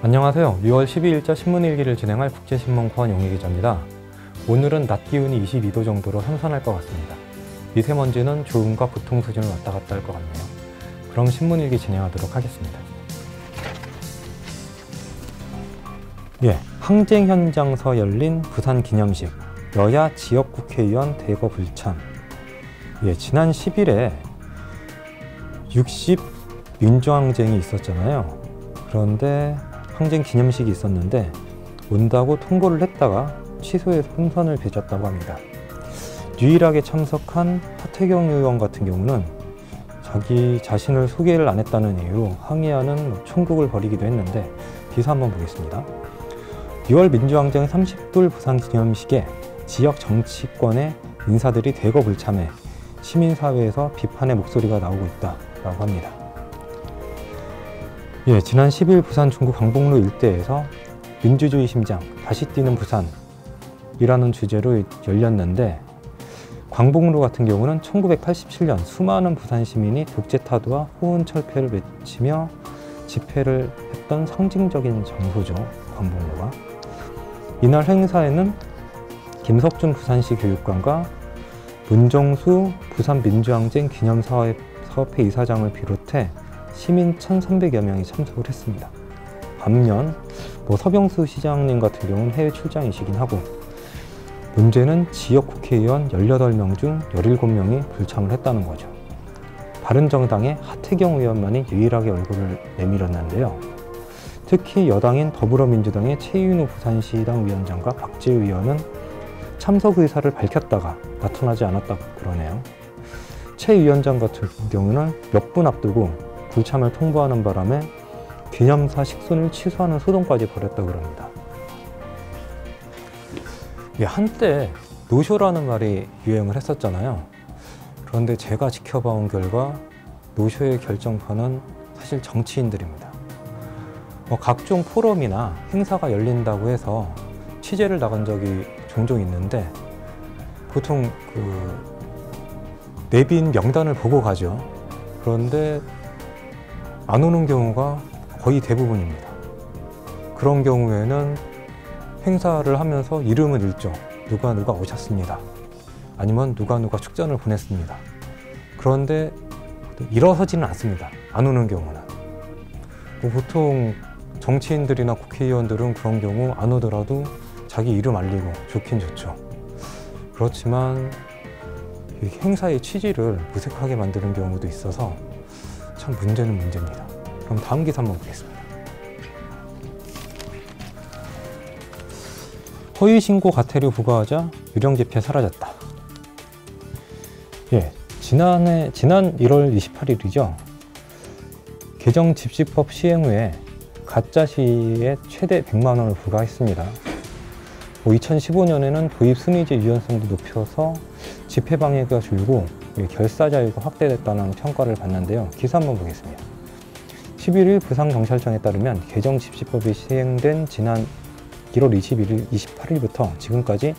안녕하세요. 6월 12일자 신문일기를 진행할 국제신문권 용희 기자입니다. 오늘은 낮 기온이 22도 정도로 선선할 것 같습니다. 미세먼지는 좋음과 보통 수준을 왔다 갔다 할 것 같네요. 그럼 신문일기 진행하도록 하겠습니다. 항쟁 현장서 열린 부산 기념식, 여야 지역국회의원 대거 불참. 지난 10일에 60 민주항쟁이 있었잖아요. 그런데 항쟁 기념식이 있었는데 온다고 통보를 했다가 취소해서 혼선을 빚었다고 합니다. 유일하게 참석한 하태경 의원 같은 경우는 자기 자신을 소개를 안 했다는 이유로 항의하는 총극을 벌이기도 했는데 기사 한번 보겠습니다. 6월 민주항쟁 30돌 부산 기념식에 지역 정치권의 인사들이 대거 불참해 시민사회에서 비판의 목소리가 나오고 있다라고 합니다. 지난 10일 부산 중구 광복로 일대에서 민주주의 심장, 다시 뛰는 부산이라는 주제로 열렸는데, 광복로 같은 경우는 1987년 수많은 부산 시민이 독재 타도와 호언철폐를 외치며 집회를 했던 상징적인 장소죠, 광복로가. 이날 행사에는 김석준 부산시 교육감과 문정수 부산 민주항쟁 기념사업회 이사장을 비롯해 시민 1,300여 명이 참석을 했습니다. 반면 서병수 시장님 같은 경우는 해외 출장이시긴 하고, 문제는 지역 국회의원 18명 중 17명이 불참을 했다는 거죠. 바른정당의 하태경 의원만이 유일하게 얼굴을 내밀었는데요. 특히 여당인 더불어민주당의 최윤우 부산시당 위원장과 박지우 의원은 참석 의사를 밝혔다가 나타나지 않았다고 그러네요. 최 위원장 같은 경우는 몇 분 앞두고 불참을 통보하는 바람에 기념사 식순을 취소하는 소동까지 벌였다고 합니다. 한때 노쇼라는 말이 유행을 했었잖아요. 그런데 제가 지켜봐온 결과 노쇼의 결정판은 사실 정치인들입니다. 각종 포럼이나 행사가 열린다고 해서 취재를 나간 적이 종종 있는데 보통 내빈 명단을 보고 가죠. 그런데 안 오는 경우가 거의 대부분입니다. 그런 경우에는 행사를 하면서 이름을 읽죠. 누가 오셨습니다. 아니면 누가 축전을 보냈습니다. 그런데 일어서지는 않습니다. 안 오는 경우는. 보통 정치인들이나 국회의원들은 그런 경우 안 오더라도 자기 이름 알리고 좋긴 좋죠. 그렇지만 이 행사의 취지를 무색하게 만드는 경우도 있어서 참 문제는 문제입니다. 그럼 다음 기사 한번 보겠습니다. 허위신고 과태료 부과하자 유령 집회 사라졌다. 지난 1월 28일이죠. 개정 집시법 시행 후에 가짜 시에 최대 100만 원을 부과했습니다. 2015년에는 도입 순위제 유연성도 높여서 집회 방해가 줄고 결사 자유가 확대됐다는 평가를 받는데요. 기사 한번 보겠습니다. 11일 부산경찰청에 따르면 개정 집시법이 시행된 지난 1월 28일부터 지금까지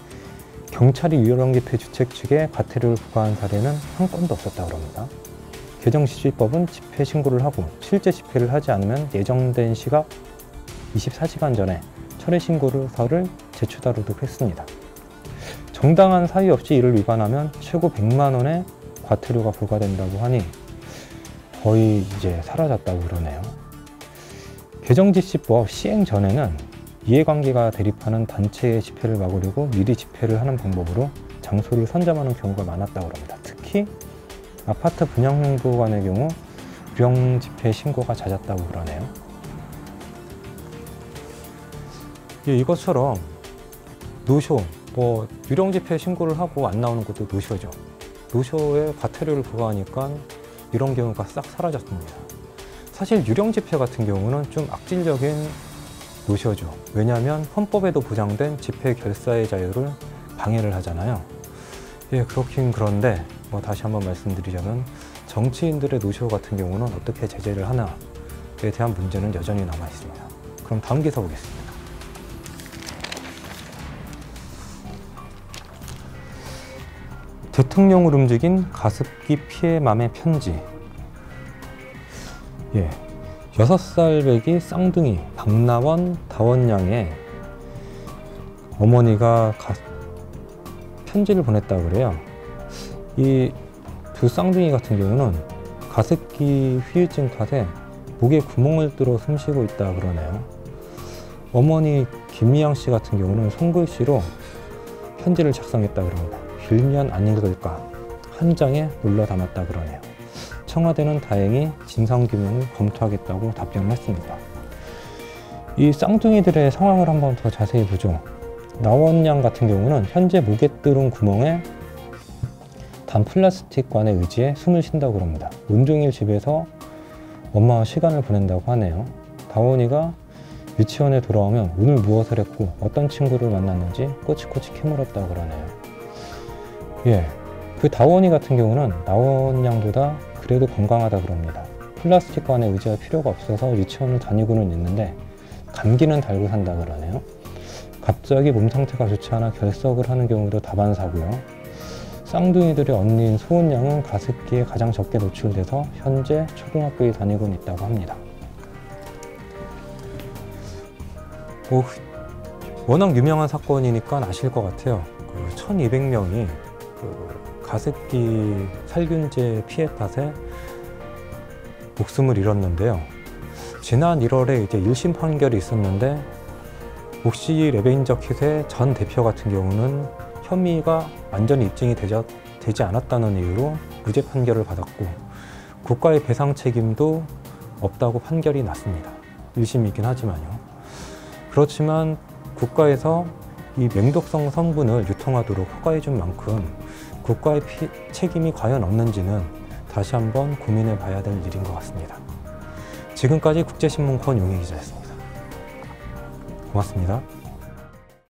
경찰이 유령 집회 주최 측에 과태료를 부과한 사례는 한 건도 없었다고 합니다. 개정 집시법은 집회 신고를 하고 실제 집회를 하지 않으면 예정된 시각 24시간 전에 철회 신고서를 제출하도록 했습니다. 정당한 사유 없이 이를 위반하면 최고 100만 원의 과태료가 부과된다고 하니 거의 이제 사라졌다고 그러네요. 개정 집시법 시행 전에는 이해관계가 대립하는 단체의 집회를 막으려고 미리 집회를 하는 방법으로 장소를 선점하는 경우가 많았다고 합니다. 특히 아파트 분양 홍보관의 경우 유령 집회 신고가 잦았다고 그러네요. 이것처럼 노쇼, 유령 집회 신고를 하고 안 나오는 것도 노쇼죠. 노쇼에 과태료를 부과하니까 이런 경우가 싹 사라졌습니다. 사실 유령 집회 같은 경우는 좀 악질적인 노쇼죠. 왜냐하면 헌법에도 보장된 집회 결사의 자유를 방해를 하잖아요. 그렇긴 그런데 다시 한번 말씀드리자면 정치인들의 노쇼 같은 경우는 어떻게 제재를 하나에 대한 문제는 여전히 남아 있습니다. 그럼 다음 기사 보겠습니다. 대통령을 움직인 가습기 피해 맘의 편지. 6살 배기 쌍둥이 박나원, 다원양의 어머니가 편지를 보냈다고 그래요. 이 두 쌍둥이 같은 경우는 가습기 후유증 탓에 목에 구멍을 뚫어 숨쉬고 있다 그러네요. 어머니 김미양 씨 같은 경우는 손글씨로 편지를 작성했다 그럽니다. 빌면 안 읽을까 한 장에 눌러 담았다 그러네요. 청와대는 다행히 진상규명을 검토하겠다고 답변을 했습니다. 이 쌍둥이들의 상황을 한번 더 자세히 보죠. 나원양 같은 경우는 현재 목에 뚫은 구멍에 단 플라스틱관에 의지해 숨을 쉰다고 합니다. 온종일 집에서 엄마와 시간을 보낸다고 하네요. 다원이가 유치원에 돌아오면 오늘 무엇을 했고 어떤 친구를 만났는지 꼬치꼬치 캐물었다고 그러네요. 예, 그 다원이 같은 경우는 나원양보다 그래도 건강하다 그럽니다. 플라스틱관에 의지할 필요가 없어서 유치원을 다니고는 있는데 감기는 달고 산다 그러네요. 갑자기 몸 상태가 좋지 않아 결석을 하는 경우도 다반사고요. 쌍둥이들의 언니인 소은양은 가습기에 가장 적게 노출돼서 현재 초등학교에 다니고 있다고 합니다. 워낙 유명한 사건이니까 아실 것 같아요. 1200명이 가습기 살균제 피해 탓에 목숨을 잃었는데요. 지난 1월에 이제 1심 판결이 있었는데 옥시 레베인저 킷의 전 대표 같은 경우는 혐의가 완전히 입증이 되지 않았다는 이유로 무죄 판결을 받았고 국가의 배상 책임도 없다고 판결이 났습니다. 1심이긴 하지만요. 그렇지만 국가에서 이 맹독성 성분을 유통하도록 허가해 준 만큼 국가의 책임이 과연 없는지는 다시 한번 고민해 봐야 될 일인 것 같습니다. 지금까지 국제신문 권용희 기자였습니다. 고맙습니다.